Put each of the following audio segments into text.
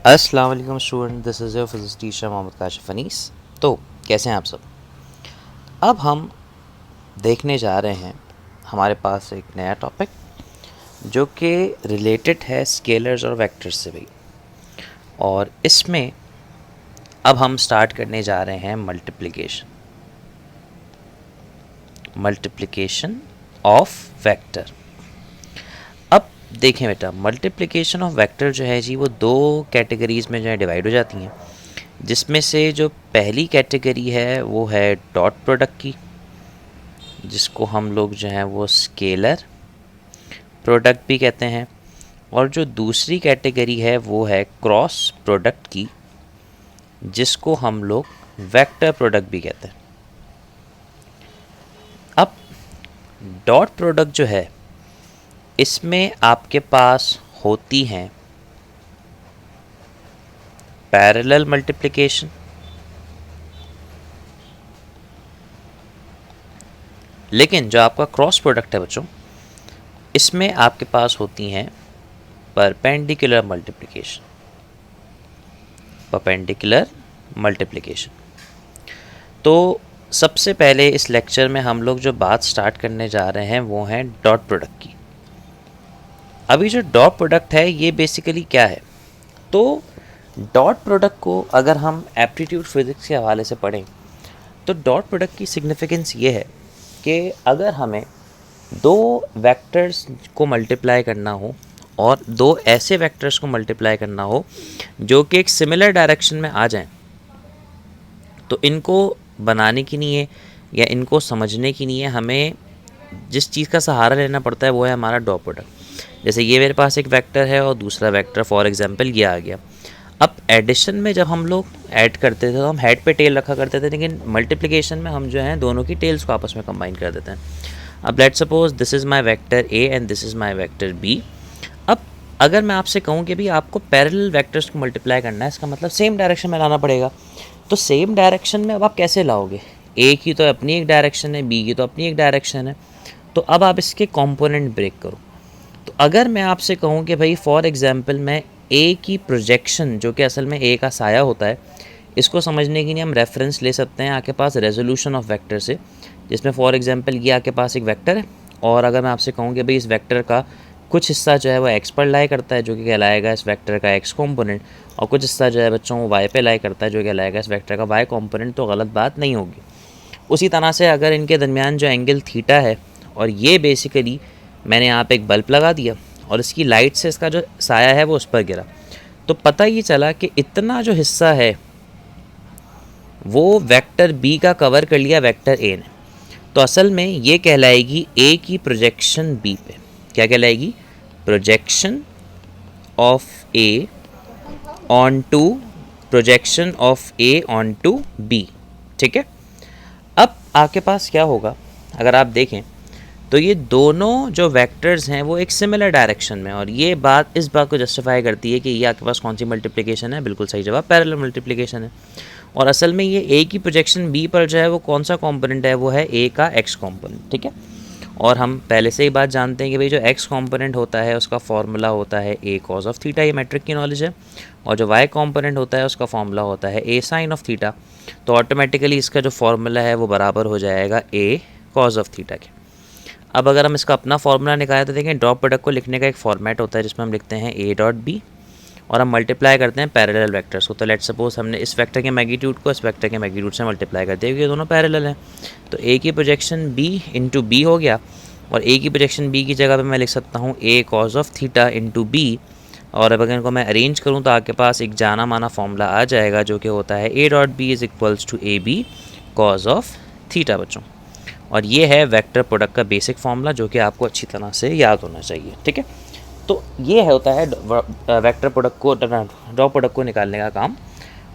अस्सलाम वालेकुम student, this is your physics teacher Mohammad Kashif Anees. तो कैसे हैं आप सब। अब हम देखने जा रहे हैं, हमारे पास एक नया टॉपिक जो कि रिलेटेड है स्केलर्स और वेक्टर्स से भी। और इसमें अब हम स्टार्ट करने जा रहे हैं मल्टीप्लिकेशन ऑफ वेक्टर। अब देखें बेटा, मल्टीप्लिकेशन ऑफ वेक्टर जो है जी, वो दो कैटेगरीज़ में जो है डिवाइड हो जाती हैं, जिसमें से जो पहली कैटेगरी है वो है डॉट प्रोडक्ट की, जिसको हम लोग जो है वो स्केलर प्रोडक्ट भी कहते हैं। और जो दूसरी कैटेगरी है वो है क्रॉस प्रोडक्ट की, जिसको हम लोग वेक्टर प्रोडक्ट भी कहते हैं। अब डॉट प्रोडक्ट जो है, इसमें आपके पास होती हैं पैरेलल मल्टीप्लिकेशन, लेकिन जो आपका क्रॉस प्रोडक्ट है बच्चों, इसमें आपके पास होती हैं परपेंडिकुलर मल्टीप्लिकेशन। तो सबसे पहले इस लेक्चर में हम लोग जो बात स्टार्ट करने जा रहे हैं वो है डॉट प्रोडक्ट की। अभी जो डॉट प्रोडक्ट है ये बेसिकली क्या है, तो डॉट प्रोडक्ट को अगर हम एप्टीट्यूड फिजिक्स के हवाले से पढ़ें तो डॉट प्रोडक्ट की सिग्निफिकेंस ये है कि अगर हमें दो वेक्टर्स को मल्टीप्लाई करना हो और दो ऐसे वेक्टर्स को मल्टीप्लाई करना हो जो कि एक सिमिलर डायरेक्शन में आ जाएं, तो इनको बनाने के लिए या इनको समझने के लिए हमें जिस चीज़ का सहारा लेना पड़ता है वो है हमारा डॉट प्रोडक्ट। जैसे ये मेरे पास एक वेक्टर है और दूसरा वेक्टर फॉर एग्जांपल ये आ गया। अब एडिशन में जब हम लोग ऐड करते थे तो हम हेड पे टेल रखा करते थे, लेकिन मल्टीप्लिकेशन में हम जो है दोनों की टेल्स को आपस में कंबाइन कर देते हैं। अब let's suppose this is my vector A and this is my vector B. अब अगर मैं आपसे कहूँ कि भाई आपको पैरेलल वेक्टर्स को मल्टीप्लाई करना है, इसका मतलब सेम डायरेक्शन में लाना पड़ेगा। तो सेम डायरेक्शन में अब आप कैसे लाओगे, ए की तो अपनी एक डायरेक्शन है, बी की तो अपनी एक डायरेक्शन है, तो अब आप इसके कंपोनेंट ब्रेक करो। तो अगर मैं आपसे कहूँ कि भाई फॉर एग्जांपल मैं ए की प्रोजेक्शन, जो कि असल में ए का साया होता है, इसको समझने के लिए हम रेफरेंस ले सकते हैं आपके पास रेजोल्यूशन ऑफ वेक्टर से, जिसमें फॉर एग्जांपल ये आपके पास एक वेक्टर है और अगर मैं आपसे कहूँ कि भाई इस वेक्टर का कुछ हिस्सा जो है वो एक्स पर लाई करता है, जो कि कहलाएगा इस वेक्टर का एक्स कॉम्पोनेंट, और कुछ हिस्सा जो है बच्चों वो वाई पे लाई करता है, जो कहलाएगा इस वेक्टर का वाई कॉम्पोनेंट, तो गलत बात नहीं होगी। उसी तरह से अगर इनके दरमियान जो एंगल थीटा है और ये बेसिकली मैंने यहाँ पे एक बल्ब लगा दिया और इसकी लाइट से इसका जो साया है वो उस पर गिरा, तो पता ये चला कि इतना जो हिस्सा है वो वेक्टर बी का कवर कर लिया वेक्टर ए ने। तो असल में ये कहलाएगी ए की प्रोजेक्शन बी पे। क्या कहलाएगी? Projection of a on to b. ठीक है। अब आपके पास क्या होगा, अगर आप देखें तो ये दोनों जो वेक्टर्स हैं वो एक सिमिलर डायरेक्शन में, और ये बात इस बात को जस्टिफाई करती है कि ये आपके पास कौन सी मल्टीप्लिकेशन है। बिल्कुल सही जवाब, पैरेलल मल्टीप्लिकेशन है। और असल में ये ए की प्रोजेक्शन बी पर जो है वो कौन सा कंपोनेंट है, वो है ए का एक्स कंपोनेंट। ठीक है। और हम पहले से ही बात जानते हैं कि भाई जो एक्स कंपोनेंट होता है उसका फॉर्मूला होता है ए कॉज ऑफ थीटा, ये मैट्रिक की नॉलेज है। और जो वाई कंपोनेंट होता है उसका फॉर्मूला होता है ए साइन ऑफ थीटा। तो ऑटोमेटिकली इसका जो फॉर्मूला है वो बराबर हो जाएगा ए कॉज ऑफ थीटा के। अब अगर हम इसका अपना फॉर्मूला निकालें तो देखें डॉट प्रोडक्ट को लिखने का एक फॉर्मेट होता है जिसमें हम लिखते हैं ए डॉट बी और हम मल्टीप्लाई करते हैं पैरेलल वेक्टर्स को। तो लेट्स सपोज हमने इस वेक्टर के मैग्नीट्यूड को इस वेक्टर के मैग्नीट्यूड से मल्टीप्लाई कर दिया, क्योंकि ये दोनों पैरेलल हैं। तो ए की प्रोजेक्शन बी इंटू बी हो गया, और ए की प्रोजेक्शन बी की जगह पे मैं लिख सकता हूँ a cos of theta into b. और अब अगर इनको मैं अरेंज करूँ तो आपके पास एक जाना माना फॉर्मूला आ जाएगा जो कि होता है A dot B is equals to A B cos of theta बच्चों। और ये है वेक्टर प्रोडक्ट का बेसिक फॉर्मूला जो कि आपको अच्छी तरह से याद होना चाहिए। ठीक है। तो ये होता है वेक्टर प्रोडक्ट को, डॉट प्रोडक्ट को निकालने का काम,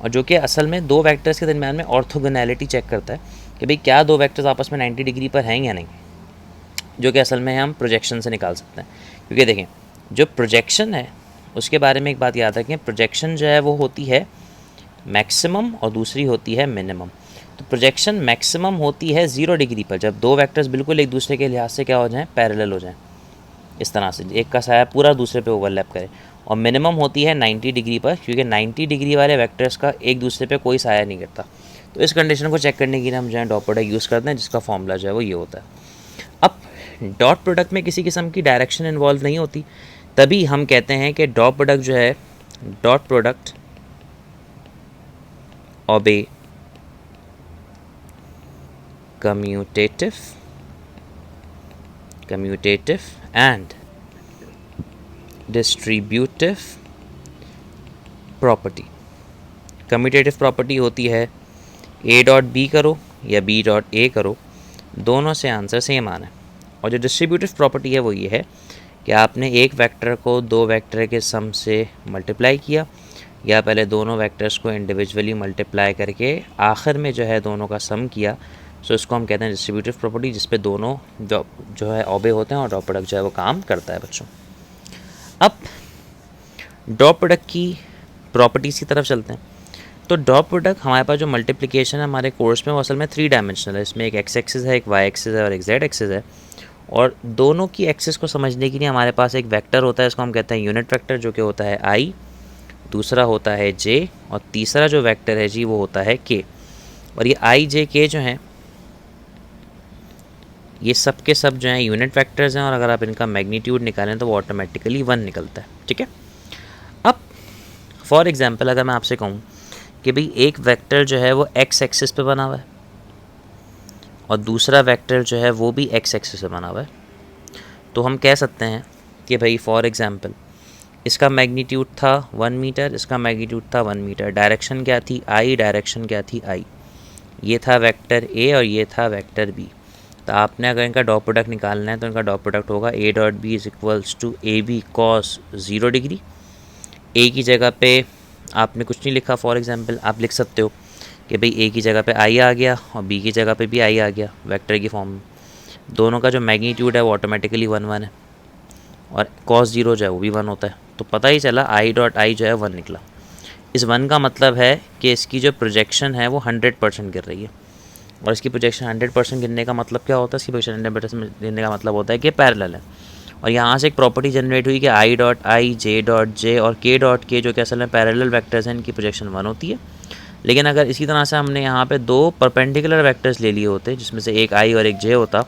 और जो कि असल में दो वेक्टर्स के दरमियान में ऑर्थोगोनैलिटी चेक करता है कि भाई क्या दो वेक्टर्स आपस में 90 डिग्री पर हैं या नहीं, जो कि असल में हम प्रोजेक्शन से निकाल सकते हैं। क्योंकि देखें जो प्रोजेक्शन है उसके बारे में एक बात याद रखें, प्रोजेक्शन जो है वो होती है मैक्सिमम और दूसरी होती है मिनिमम। तो प्रोजेक्शन मैक्सिमम होती है 0 डिग्री पर, जब दो वेक्टर्स बिल्कुल एक दूसरे के लिहाज से क्या हो जाएं, पैरेलल हो जाएं, इस तरह से एक का साया पूरा दूसरे पे ओवरलैप करे। और मिनिमम होती है 90 डिग्री पर, क्योंकि 90 डिग्री वाले वेक्टर्स का एक दूसरे पे कोई साया नहीं करता। तो इस कंडीशन को चेक करने के लिए हम जो है डॉट प्रोडक्ट यूज़ करते हैं, जिसका फॉर्मूला जो है वो ये होता है। अब डॉट प्रोडक्ट में किसी किस्म की डायरेक्शन इन्वॉल्व नहीं होती, तभी हम कहते हैं कि डॉट प्रोडक्ट जो है, dot product obey commutative and distributive property. Commutative property होती है ए डॉट बी करो या बी डॉट ए करो, दोनों से आंसर सेम आना है। और जो डिस्ट्रीब्यूटिव प्रॉपर्टी है वो ये है कि आपने एक वेक्टर को दो वेक्टर के सम से मल्टीप्लाई किया, या पहले दोनों वेक्टर्स को इंडिविजुअली मल्टीप्लाई करके आखिर में जो है दोनों का सम किया। सो इसको हम कहते हैं डिस्ट्रीब्यूटिव प्रॉपर्टी, जिस पे दोनों जो है ओबे होते हैं और डॉट प्रोडक्ट जो है वो काम करता है बच्चों। अब डॉट प्रोडक्ट की प्रॉपर्टीज़ की तरफ चलते हैं। तो डॉट प्रोडक्ट हमारे पास जो मल्टीप्लिकेशन है हमारे कोर्स में, वो असल में 3 डायमेंशनल है। इसमें एक एक्स एक्सिस है, एक वाई एक्सिस है और एक जेड एक्सिस है। और दोनों की एक्सिस को समझने के लिए हमारे पास एक वेक्टर होता है, इसको हम कहते हैं यूनिट वेक्टर, जो कि होता है आई, दूसरा होता है जे, और तीसरा जो वेक्टर है जी वो होता है के। और ये आई जे के जो हैं ये सब के सब जो हैं यूनिट वेक्टर्स हैं, और अगर आप इनका मैग्नीट्यूड निकालें तो वो ऑटोमेटिकली 1 निकलता है। ठीक है। अब फॉर एग्जांपल अगर मैं आपसे कहूँ कि भाई एक वेक्टर जो है वो एक्स एक्सिस पे बना हुआ है और दूसरा वेक्टर जो है वो भी एक्स एक्सिस पे बना हुआ है, तो हम कह सकते हैं कि भाई फॉर एग्जांपल इसका मैग्नीट्यूड था 1 मीटर, इसका मैग्नीट्यूड था 1 मीटर। डायरेक्शन क्या थी आई, डायरेक्शन क्या थी आई। ये था वेक्टर ए और ये था वेक्टर बी। तो आपने अगर इनका डॉट प्रोडक्ट निकालना है तो इनका डॉट प्रोडक्ट होगा a dot B is equals to A b cos 0 degree. A की जगह पे आपने कुछ नहीं लिखा, फॉर एग्जांपल आप लिख सकते हो कि भाई ए की जगह पे आई आ गया और बी की जगह पे भी आई आ गया वेक्टर की फॉर्म में। दोनों का जो मैग्नीट्यूड है वो ऑटोमेटिकली 1 1 है और कॉस 0 जो है वो भी 1 होता है। तो पता ही चला आई डॉट आई जो है 1 निकला। इस 1 का मतलब है कि इसकी जो प्रोजेक्शन है वो 100% गिर रही है। और इसकी प्रोजेक्शन 100% गिरने का मतलब क्या होता है? इसकी प्रोजेक्शन 100% गिरने का मतलब होता है कि पैरेलल है। और यहाँ से एक प्रॉपर्टी जनरेट हुई कि I dot I, J dot J और के डॉट के, जो कि असल में पैरेलल वेक्टर्स हैं, इनकी प्रोजेक्शन 1 होती है। लेकिन अगर इसी तरह से हमने यहाँ पे 2 परपेंडिकुलर वेक्टर्स ले लिए होते जिसमें से एक आई और एक जे होता,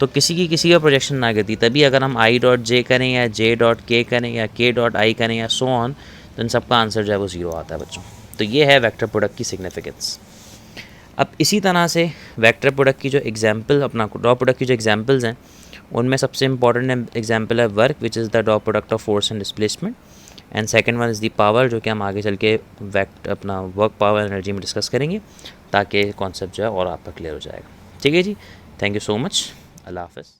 तो किसी की किसी का प्रोजेक्शन ना गिरती। तभी अगर हम आई डॉट जे करें या जे डॉट के करें या के डॉट आई करें या सो ऑन, तो इन सबका आंसर जो है वो 0 आता है बच्चों। तो ये है वेक्टर प्रोडक्ट की सिग्निफिकेंस। अब इसी तरह से वेक्टर प्रोडक्ट की जो एग्जाम्पल, अपना डॉट प्रोडक्ट की जो एग्जाम्पल्स हैं, उनमें सबसे इंपॉर्टेंट एग्जाम्पल है work, which is the dot product of force and displacement, and second one is the power, जो कि हम आगे चल के अपना वर्क पावर एनर्जी में डिस्कस करेंगे, ताकि कॉन्सेप्ट जो है और आपका क्लियर हो जाएगा। ठीक है जी, थैंक यू सो मच, अल्लाह हाफ़िज़।